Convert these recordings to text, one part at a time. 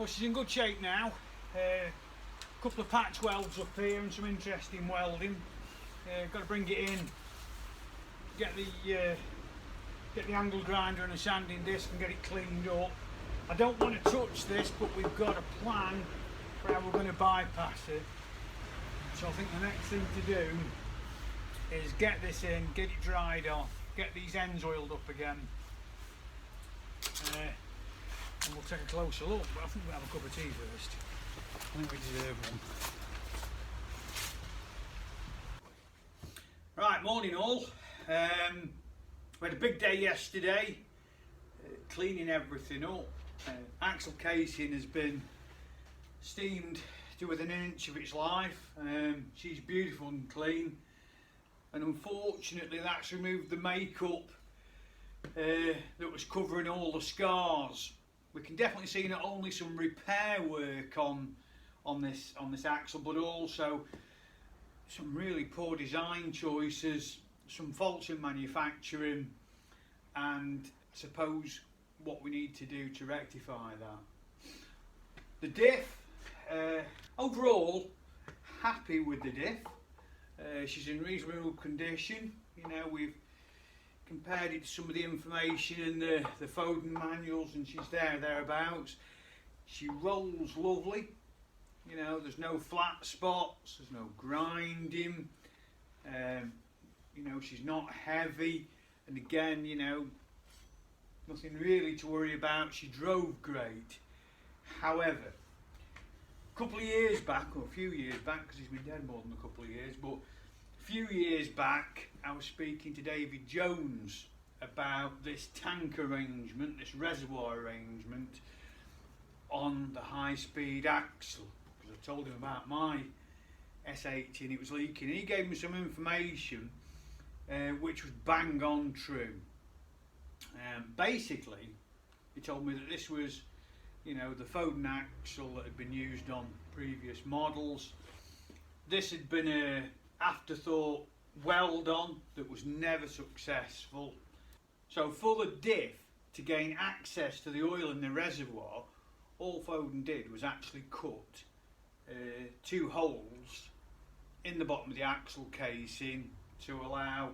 she's in good shape now. A couple of patch welds up here and some interesting welding. Got to bring it in, get the angle grinder and a sanding disc and get it cleaned up. I don't want to touch this, but we've got a plan for how we're going to bypass it. So I think the next thing to do is get this in, get it dried off, get these ends oiled up again, and we'll take a closer look. But I think we'll have a cup of tea first. I think we deserve one. Right, morning all. We had a big day yesterday, cleaning everything up. Axle casing has been steamed to within an inch of its life. She's beautiful and clean, and unfortunately that's removed the makeup that was covering all the scars. We can definitely see not only some repair work on this axle, but also some really poor design choices, some faults in manufacturing, and I suppose what we need to do to rectify that. The diff, overall happy with the diff. She's in reasonable condition. You know, we've compared it to some of the information in the Foden manuals, and she's thereabouts. She rolls lovely. You know, there's no flat spots, there's no grinding. You know, she's not heavy, and again, you know, nothing really to worry about. She drove great. However, a couple of years back, or a few years back, because he's been dead more than a couple of years, but a few years back I was speaking to David Jones about this tank arrangement, this reservoir arrangement on the high-speed axle, because I told him about my S80 and it was leaking. He gave me some information which was bang on true. Basically, he told me that this was, you know, the Foden axle that had been used on previous models. This had been a afterthought weld on that was never successful. So for the diff to gain access to the oil in the reservoir, all Foden did was actually cut 2 holes in the bottom of the axle casing to allow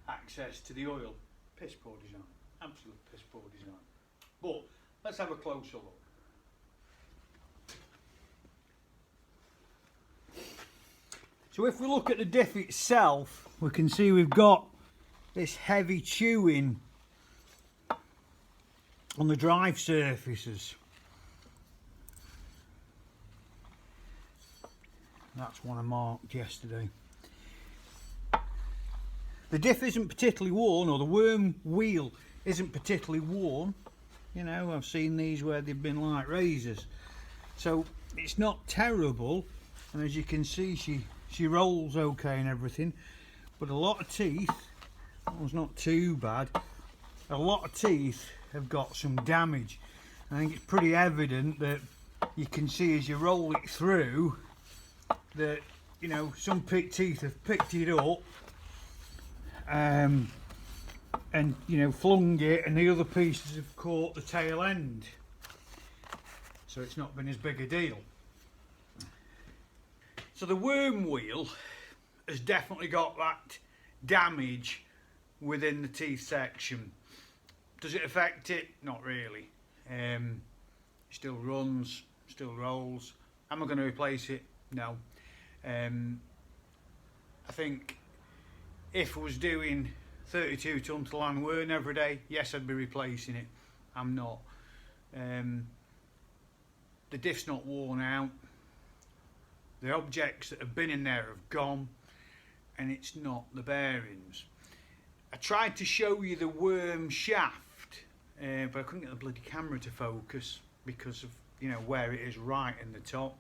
access to the oil. Piss poor design, absolute piss poor design. But let's have a closer look. So if we look at the diff itself, we can see we've got this heavy chewing on the drive surfaces. That's one I marked yesterday. The diff isn't particularly worn, or the worm wheel isn't particularly worn. You know, I've seen these where they've been like razors. So it's not terrible, and as you can see she rolls okay and everything, but a lot of teeth, that was not too bad, a lot of teeth have got some damage. I think it's pretty evident that you can see as you roll it through that, you know, some teeth have picked it up and, you know, flung it, and the other pieces have caught the tail end, so it's not been as big a deal. So the worm wheel has definitely got that damage within the teeth section. Does it affect it? Not really. Still runs, still rolls. Am I going to replace it? No. I think if I was doing 32 ton to Langwern every day, yes, I'd be replacing it. I'm not. The diff's not worn out. The objects that have been in there have gone, and it's not the bearings. I tried to show you the worm shaft, but I couldn't get the bloody camera to focus because of, you know, where it is right in the top.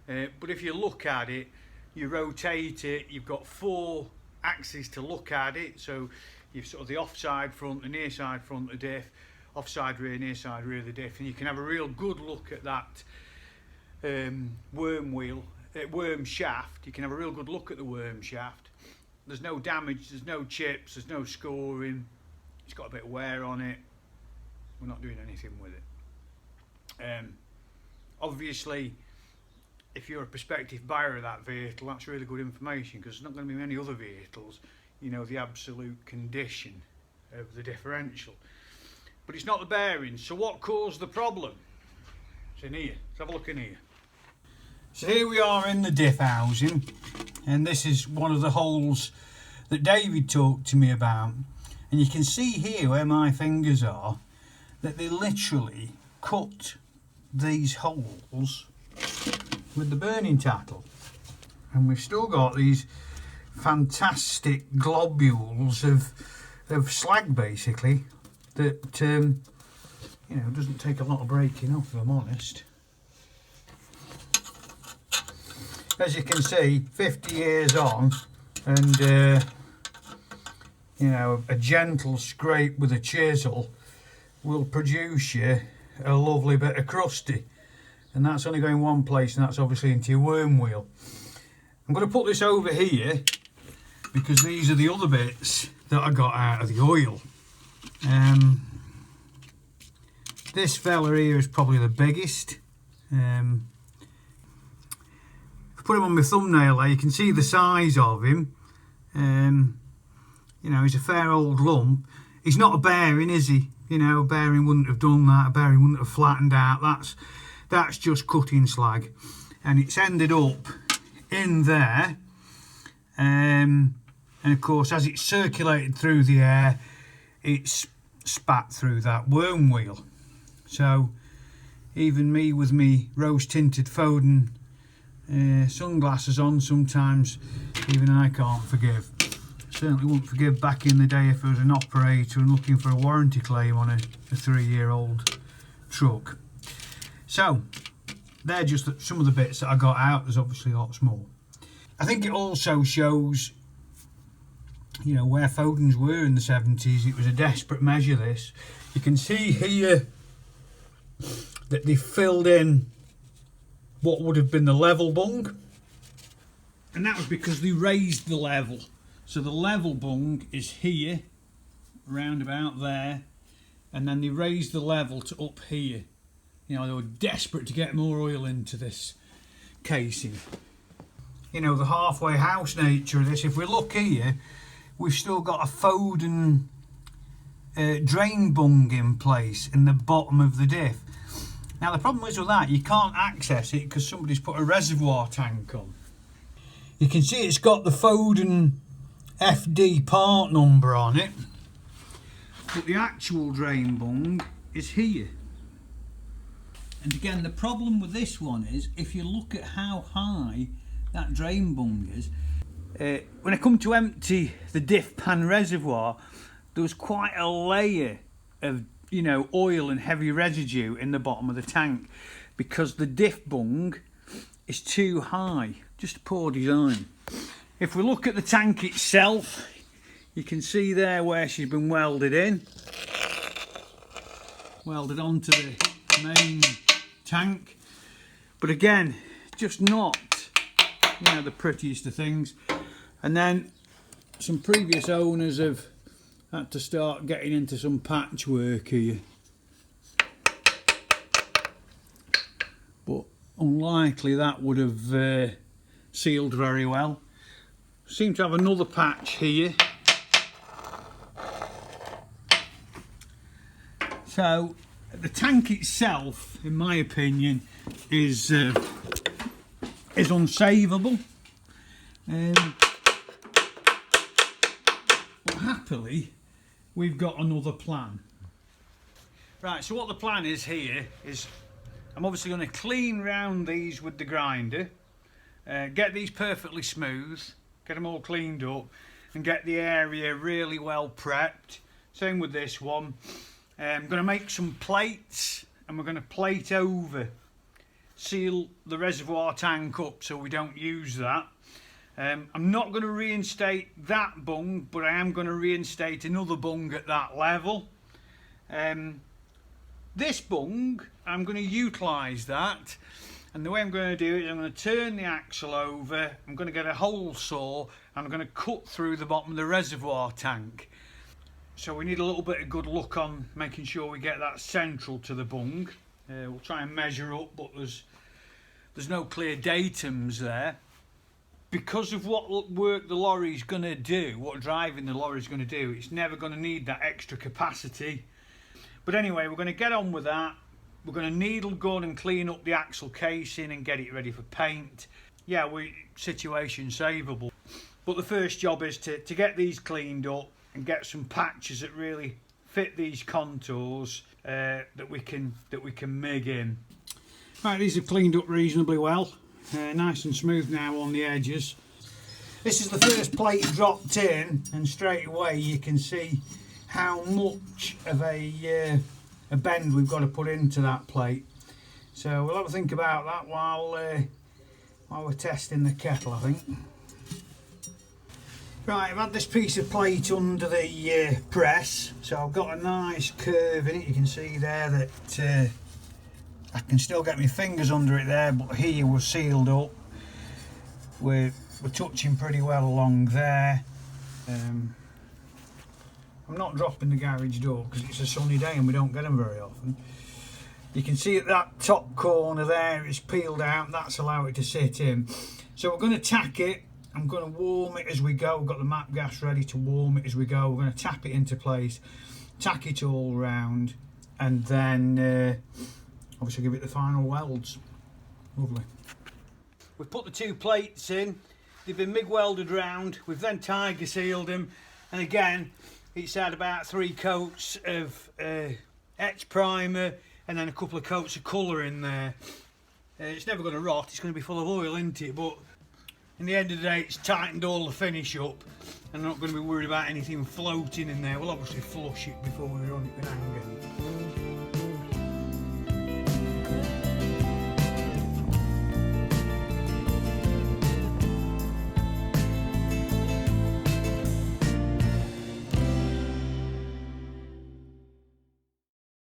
But if you look at it, you rotate it, you've got 4 axes to look at it. So you've sort of the offside front, the near side front of the diff, offside rear, near side rear of the diff, and you can have a real good look at that worm wheel. Worm shaft. You can have a real good look at the worm shaft. There's no damage, there's no chips, there's no scoring. It's got a bit of wear on it. We're not doing anything with it. obviously if you're a prospective buyer of that vehicle, that's really good information, because there's not going to be many other vehicles you know the absolute condition of the differential. But it's not the bearings. So what caused the problem? It's in here. Let's have a look in here. So here we are in the diff housing, and this is one of the holes that David talked to me about. And you can see here where my fingers are that they literally cut these holes with the burning tackle, and we've still got these fantastic globules of slag basically that you know, doesn't take a lot of breaking off, if I'm honest. As you can see, 50 years on, and you know, a gentle scrape with a chisel will produce you a lovely bit of crusty. And that's only going one place, and that's obviously into your worm wheel. I'm going to put this over here because these are the other bits that I got out of the oil. This fella here is probably the biggest. If I put him on my thumbnail there, you can see the size of him. You know, he's a fair old lump. He's not a bearing, is he? You know, a bearing wouldn't have done that. A bearing wouldn't have flattened out. That's just cutting slag, and it's ended up in there. And of course, as it circulated through the air, it's spat through that worm wheel. So even me with me rose tinted Foden sunglasses on, sometimes even I can't forgive. Certainly wouldn't forgive back in the day if I was an operator and looking for a warranty claim on a 3-year-old truck. So they're just some of the bits that I got out. There's obviously lots more. I think it also shows, you know, where Fodens were in the 70s. It was a desperate measure, this. You can see here that they filled in what would have been the level bung, and that was because they raised the level. So the level bung is here, round about there, and then they raised the level to up here. You know, they were desperate to get more oil into this casing. You know, the halfway house nature of this. If we look here, we've still got a Foden drain bung in place in the bottom of the diff. Now the problem is with that, you can't access it because somebody's put a reservoir tank on. You can see it's got the Foden FD part number on it, but the actual drain bung is here. And again, the problem with this one is, if you look at how high that drain bung is, when I come to empty the diff pan reservoir, there was quite a layer of, you know, oil and heavy residue in the bottom of the tank, because the diff bung is too high. Just a poor design. If we look at the tank itself, you can see there where she's been welded in, welded onto the main tank. But again, just not, you know, the prettiest of things. And then some previous owners have had to start getting into some patchwork here, but unlikely that would have sealed very well. Seem to have another patch here. So the tank itself, in my opinion, is unsavable. But happily, we've got another plan. Right, so what the plan is here is, I'm obviously going to clean round these with the grinder, get these perfectly smooth, get them all cleaned up, and get the area really well prepped. Same with this one. I'm going to make some plates, and we're going to plate over, seal the reservoir tank up so we don't use that. I'm not going to reinstate that bung, but I am going to reinstate another bung at that level. This bung, I'm going to utilise that, and the way I'm going to do it is I'm going to turn the axle over, I'm going to get a hole saw, and I'm going to cut through the bottom of the reservoir tank. So we need a little bit of good luck on making sure we get that central to the bung. We'll try and measure up, but there's there's no clear datums there. Because of what work the lorry's going to do, what driving the lorry's going to do, it's never going to need that extra capacity. But anyway, we're going to get on with that. We're going to needle gun and clean up the axle casing and get it ready for paint. Yeah, situation savable. But the first job is to get these cleaned up and get some patches that really fit these contours that we can MIG in. Right, these are cleaned up reasonably well. Nice and smooth now on the edges. This is the first plate dropped in, and straight away you can see how much of a bend we've got to put into that plate. So we'll have a think about that while we're testing the kettle, I think. Right, I've had this piece of plate under the press, so I've got a nice curve in it. You can see there that I can still get my fingers under it there, but here we're sealed up. We're touching pretty well along there. I'm not dropping the garage door because it's a sunny day and we don't get them very often. You can see at that top corner there it's peeled out, that's allowed it to sit in. So we're going to tack it. I'm going to warm it as we go. We've got the MAP gas ready to warm it as we go. We're going to tap it into place, tack it all round, and then obviously give it the final welds. Lovely. We've put the two plates in. They've been MIG welded round. We've then tiger sealed them, and again it's had about 3 coats of etch primer and then a couple of coats of colour in there. It's never going to rot. It's going to be full of oil, isn't it? But in the end of the day, it's tightened all the finish up, and I'm not going to be worried about anything floating in there. We'll obviously flush it before we run it with anger.